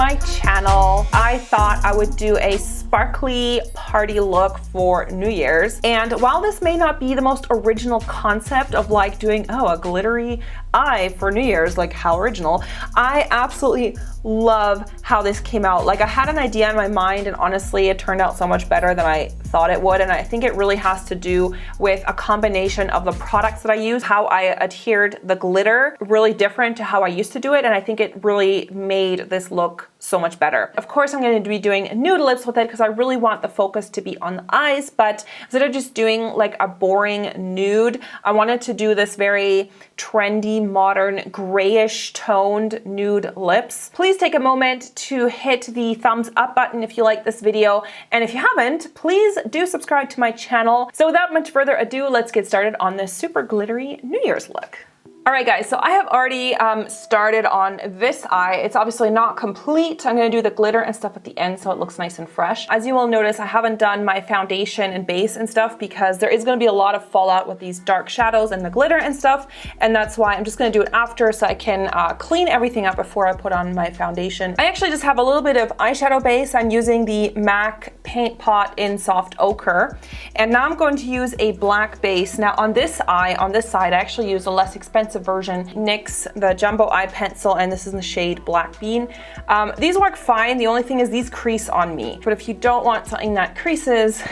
my channel. I thought I would do a sparkly party look for New Year's. And while this may not be the most original concept of like doing, oh, a glittery eye for New Year's, like how original, I absolutely love how this came out. Like I had an idea in my mind and honestly it turned out so much better than I thought it would, and I think it really has to do with a combination of the products that I use, how I adhered the glitter really different to how I used to do it, and I think it really made this look so much better. Of course I'm going to be doing nude lips with it because I really want the focus to be on the eyes, but instead of just doing like a boring nude, I wanted to do this very trendy, modern, grayish toned nude lips. Please take a moment to hit the thumbs up button if you like this video, and if you haven't, please do subscribe to my channel. So without much further ado, let's get started on this super glittery New Year's look. All right guys, so I have already started on this eye. It's obviously not complete. I'm gonna do the glitter and stuff at the end so it looks nice and fresh. As you will notice, I haven't done my foundation and base and stuff because there is gonna be a lot of fallout with these dark shadows and the glitter and stuff, and that's why I'm just gonna do it after so I can clean everything up before I put on my foundation. I actually just have a little bit of eyeshadow base. I'm using the MAC Paint Pot in Soft Ochre, and now I'm going to use a black base. Now on this eye, on this side, I actually use a less expensive version, NYX, the Jumbo Eye Pencil, and this is in the shade Black Bean. These work fine. The only thing is these crease on me. But if you don't want something that creases,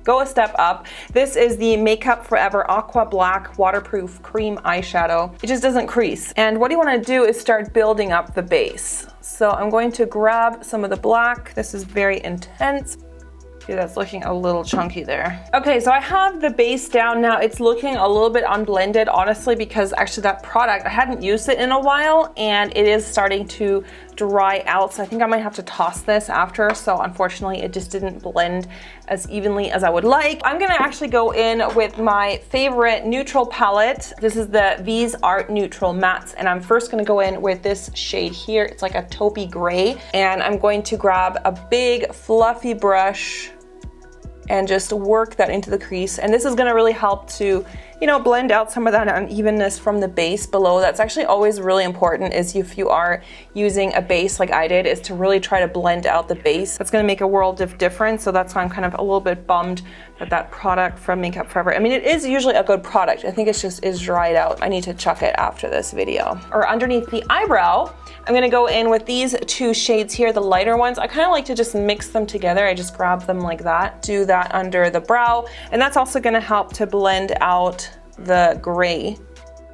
go a step up. This is the Makeup Forever Aqua Black Waterproof Cream Eyeshadow. It just doesn't crease. And what you want to do is start building up the base. So I'm going to grab some of the black. This is very intense. See, that's looking a little chunky there. Okay, so I have the base down now. It's looking a little bit unblended, honestly, because actually that product, I hadn't used it in a while and it is starting to dry out. So I think I might have to toss this after. So unfortunately, it just didn't blend as evenly as I would like. I'm gonna actually go in with my favorite neutral palette. This is the V's Art Neutral Mattes, and I'm first gonna go in with this shade here. It's like a taupey gray, and I'm going to grab a big fluffy brush and just work that into the crease. And this is gonna really help to, you know, blend out some of that unevenness from the base below. That's actually always really important, is if you are using a base like I did, is to really try to blend out the base. That's gonna make a world of difference. So that's why I'm kind of a little bit bummed that that product from Makeup Forever, I mean, it is usually a good product. I think it's just is dried out. I need to chuck it after this video. Or underneath the eyebrow, I'm gonna go in with these two shades here, the lighter ones. I kind of like to just mix them together. I just grab them like that. Do that under the brow. And that's also gonna help to blend out the gray.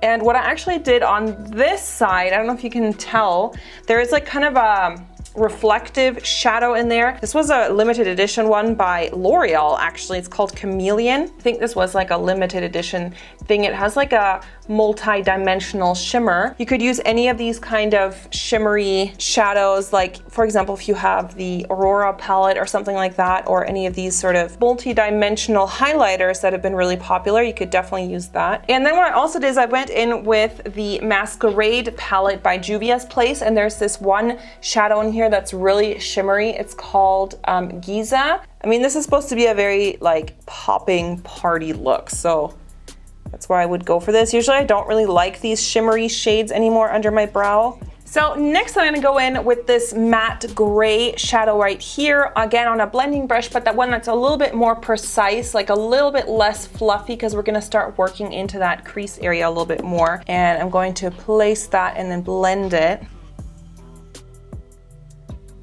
And what I actually did on this side, I don't know if you can tell, there is like kind of a reflective shadow in there. This was a limited edition one by L'Oreal, actually. It's called Chameleon. I think this was like a limited edition thing. It has like a multi-dimensional shimmer. You could use any of these kind of shimmery shadows, like for example, if you have the Aurora palette or something like that, or any of these sort of multi-dimensional highlighters that have been really popular, you could definitely use that. And then what I also did is I went in with the Masquerade palette by Juvia's Place, and there's this one shadow in here that's really shimmery. It's called Giza. I mean, this is supposed to be a very like popping party look, so that's why I would go for this. Usually I don't really like these shimmery shades anymore under my brow. So next I'm gonna go in with this matte gray shadow right here, again on a blending brush, but that one that's a little bit more precise, like a little bit less fluffy, because we're gonna start working into that crease area a little bit more. And I'm going to place that and then blend it.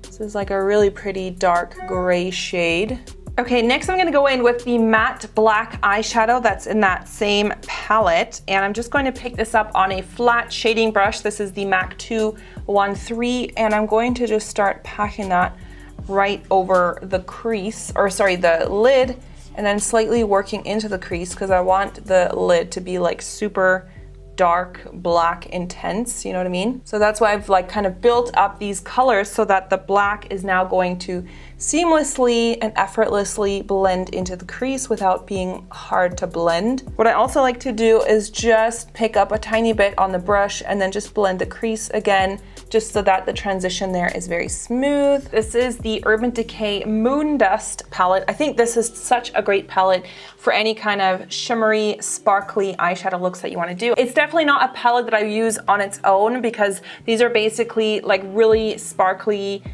This is like a really pretty dark gray shade. Okay, next I'm gonna go in with the matte black eyeshadow that's in that same palette, and I'm just going to pick this up on a flat shading brush. This is the MAC 213, and I'm going to just start packing that right over the crease, or sorry, the lid, and then slightly working into the crease because I want the lid to be like super dark black intense, you know what I mean? So that's why I've like kind of built up these colors so that the black is now going to seamlessly and effortlessly blend into the crease without being hard to blend. What I also like to do is just pick up a tiny bit on the brush and then just blend the crease again, just so that the transition there is very smooth. This is the Urban Decay Moon Dust palette. I think this is such a great palette for any kind of shimmery, sparkly eyeshadow looks that you want to do. It's definitely not a palette that I use on its own because these are basically like really sparkly,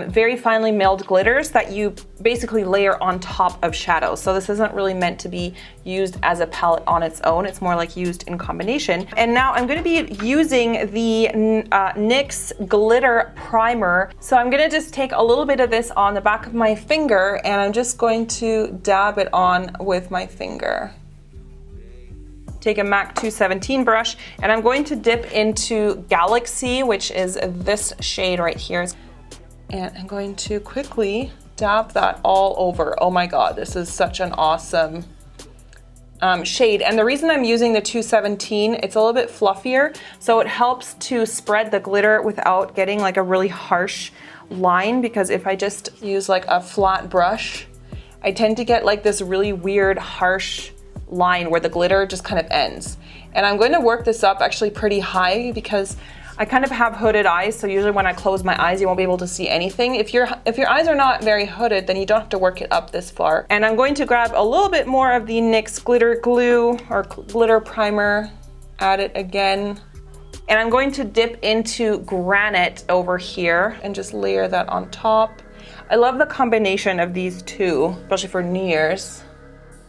very finely milled glitters that you basically layer on top of shadows. So this isn't really meant to be used as a palette on its own. It's more like used in combination. And now I'm going to be using the NYX Glitter Primer. So I'm going to just take a little bit of this on the back of my finger and I'm just going to dab it on with my finger. Take a MAC 217 brush and I'm going to dip into Galaxy, which is this shade right here. And I'm going to quickly dab that all over. Oh my God, this is such an awesome shade. And the reason I'm using the 217, it's a little bit fluffier, so it helps to spread the glitter without getting like a really harsh line, because if I just use like a flat brush, I tend to get like this really weird harsh line where the glitter just kind of ends. And I'm going to work this up actually pretty high because I kind of have hooded eyes, so usually when I close my eyes, you won't be able to see anything. If your eyes are not very hooded, then you don't have to work it up this far. And I'm going to grab a little bit more of the NYX Glitter Glue or Glitter Primer, add it again. And I'm going to dip into Granite over here and just layer that on top. I love the combination of these two, especially for New Year's.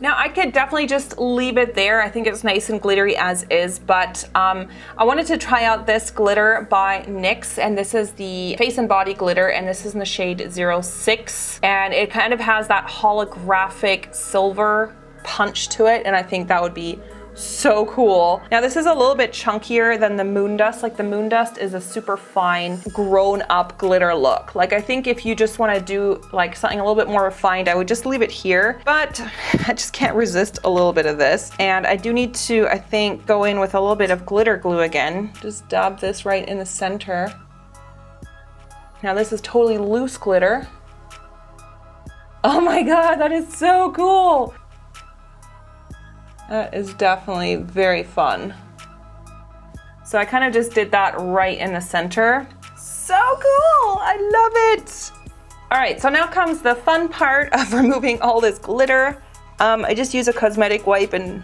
Now I could definitely just leave it there. I think it's nice and glittery as is, but I wanted to try out this glitter by NYX, and this is the Face and Body Glitter, and this is in the shade 06. And it kind of has that holographic silver punch to it, and I think that would be so cool. Now this is a little bit chunkier than the Moon Dust. Like the Moon Dust is a super fine, grown up glitter look. Like I think if you just want to do like something a little bit more refined, I would just leave it here, but I just can't resist a little bit of this. And I do need to, I think, go in with a little bit of glitter glue again. Just dab this right in the center. Now this is totally loose glitter. Oh my God, that is so cool. That is definitely very fun. So I kind of just did that right in the center. So cool, I love it. All right, so now comes the fun part of removing all this glitter. I just use a cosmetic wipe and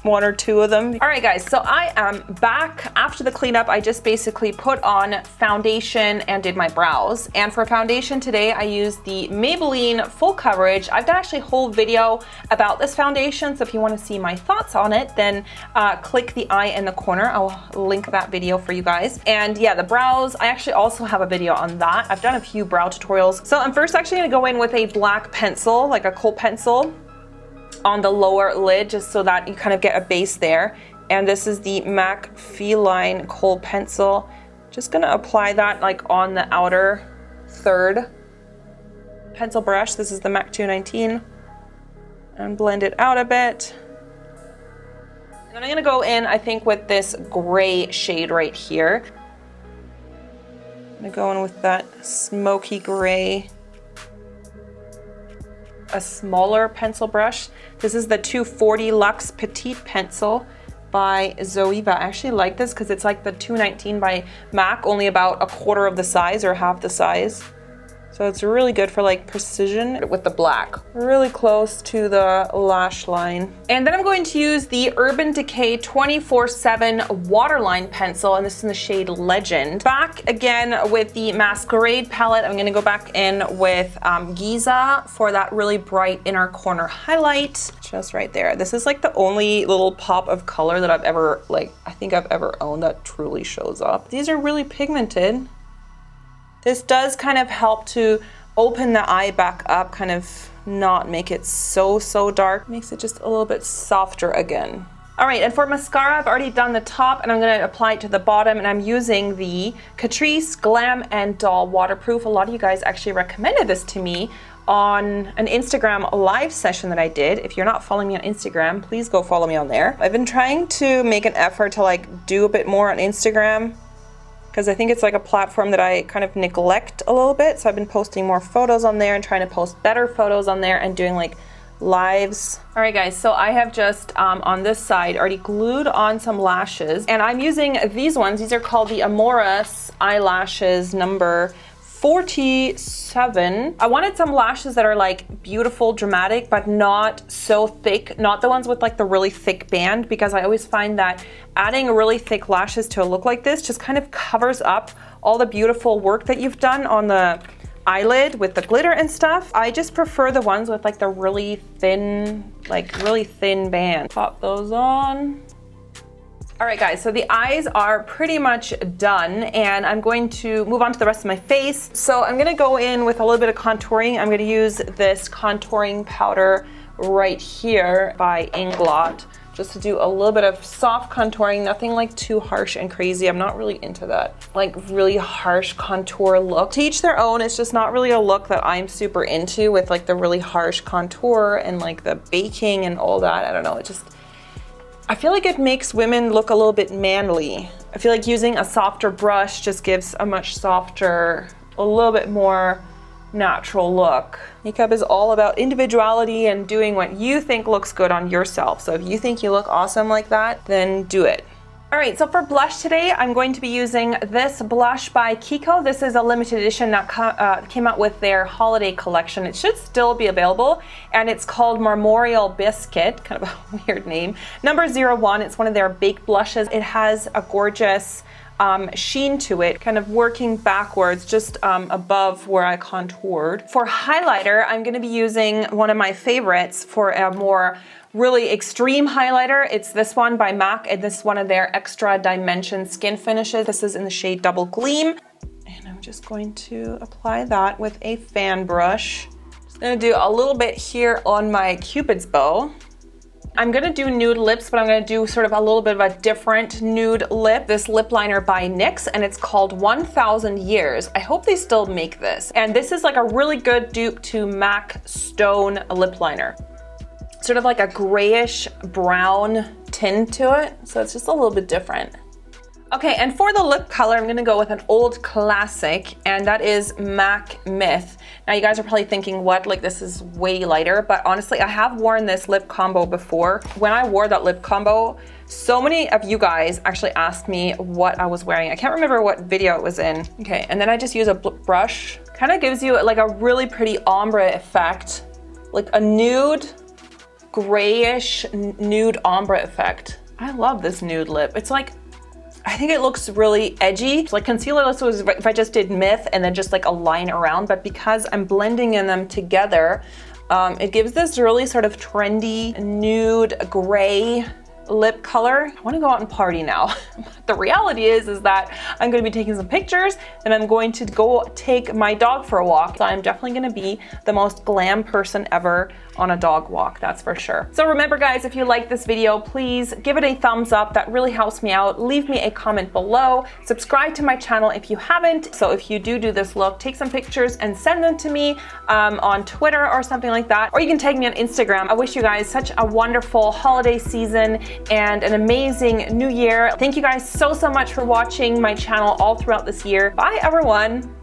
one or two of them. All right guys, so I am back after the cleanup. I just basically put on foundation and did my brows. And for foundation today, I used the Maybelline Full Coverage. I've done actually a whole video about this foundation, so if you want to see my thoughts on it, then click the eye in the corner. I'll link that video for you guys. And yeah, the brows, I actually also have a video on that. I've done a few brow tutorials. So I'm first actually gonna go in with a black pencil, like a kohl pencil, on the lower lid, just so that you kind of get a base there. And this is the MAC Feline Kohl Pencil. Just gonna apply that like on the outer third. Pencil brush, this is the MAC 219, and blend it out a bit. And then I'm gonna go in, I think, with this gray shade right here. I'm gonna go in with that smoky gray. A smaller pencil brush. This is the 240 Luxe Petite Pencil by Zoeva. I actually like this because it's like the 219 by MAC, only about a quarter of the size or half the size. So it's really good for like precision with the black. Really close to the lash line. And then I'm going to use the Urban Decay 24/7 Waterline Pencil, and this is in the shade Legend. Back again with the Masquerade palette. I'm gonna go back in with Giza for that really bright inner corner highlight. Just right there. This is like the only little pop of color that I've ever, I think I've ever owned that truly shows up. These are really pigmented. This does kind of help to open the eye back up, kind of not make it so dark. Makes it just a little bit softer again. All right, and for mascara, I've already done the top and I'm gonna apply it to the bottom, and I'm using the Catrice Glam and Doll Waterproof. A lot of you guys actually recommended this to me on an Instagram live session that I did. If you're not following me on Instagram, please go follow me on there. I've been trying to make an effort to do a bit more on Instagram. because I think it's like a platform that I kind of neglect a little bit. So I've been posting more photos on there and trying to post better photos on there and doing like lives. All right guys, so I have just on this side already glued on some lashes, and I'm using these ones. These are called the Amoris eyelashes number 47. I wanted some lashes that are like beautiful, dramatic, but not so thick, not the ones with like the really thick band, because I always find that adding really thick lashes to a look like this just kind of covers up all the beautiful work that you've done on the eyelid with the glitter and stuff. I just prefer the ones with like the really thin band. Pop those on. All right guys, so the eyes are pretty much done, and I'm going to move on to the rest of my face. So I'm gonna go in with a little bit of contouring. I'm gonna use this contouring powder right here by Inglot, just to do a little bit of soft contouring, nothing like too harsh and crazy. I'm not really into that like really harsh contour look. To each their own, it's just not really a look that I'm super into, with like the really harsh contour and like the baking and all that. I don't know, I feel like it makes women look a little bit manly. I feel like using a softer brush just gives a much softer, a little bit more natural look. Makeup is all about individuality and doing what you think looks good on yourself. So if you think you look awesome like that, then do it. All right, so for blush today, I'm going to be using this blush by Kiko. This is a limited edition that came out with their holiday collection. It should still be available, and it's called Memorial Biscuit, kind of a weird name. Number 01, it's one of their baked blushes. It has a gorgeous sheen to it, kind of working backwards just above where I contoured. For highlighter, I'm going to be using one of my favorites for a more really extreme highlighter. It's this one by MAC, and this is one of their extra dimension skin finishes. This is in the shade Double Gleam, and I'm just going to apply that with a fan brush. Just gonna do a little bit here on my Cupid's bow. I'm gonna do nude lips, but I'm gonna do sort of a little bit of a different nude lip. This lip liner by NYX, and it's called 1000 Years. I hope they still make this. And this is like a really good dupe to MAC Stone lip liner. Sort of like a grayish brown tint to it, so it's just a little bit different. Okay, and for the lip color, I'm gonna go with an old classic, and that is MAC Myth. Now you guys are probably thinking, what, like this is way lighter, but honestly, I have worn this lip combo before. When I wore that lip combo, so many of you guys actually asked me what I was wearing. I can't remember what video it was in. Okay, and then I just use a brush. Kind of gives you like a really pretty ombre effect, like a nude, grayish nude ombre effect. I love this nude lip. It's like, I think it looks really edgy. It's like concealer lips was if I just did Myth and then just like a line around, but because I'm blending in them together, it gives this really sort of trendy nude gray lip color. I want to go out and party now. The reality is that I'm going to be taking some pictures, and I'm going to go take my dog for a walk. So I'm definitely going to be the most glam person ever on a dog walk, that's for sure. So remember guys, if you like this video, please give it a thumbs up. That really helps me out. Leave me a comment below. Subscribe to my channel if you haven't. So if you do this look, take some pictures and send them to me on Twitter or something like that. Or you can tag me on Instagram. I wish you guys such a wonderful holiday season and an amazing new year. Thank you guys so much for watching my channel all throughout this year. Bye everyone.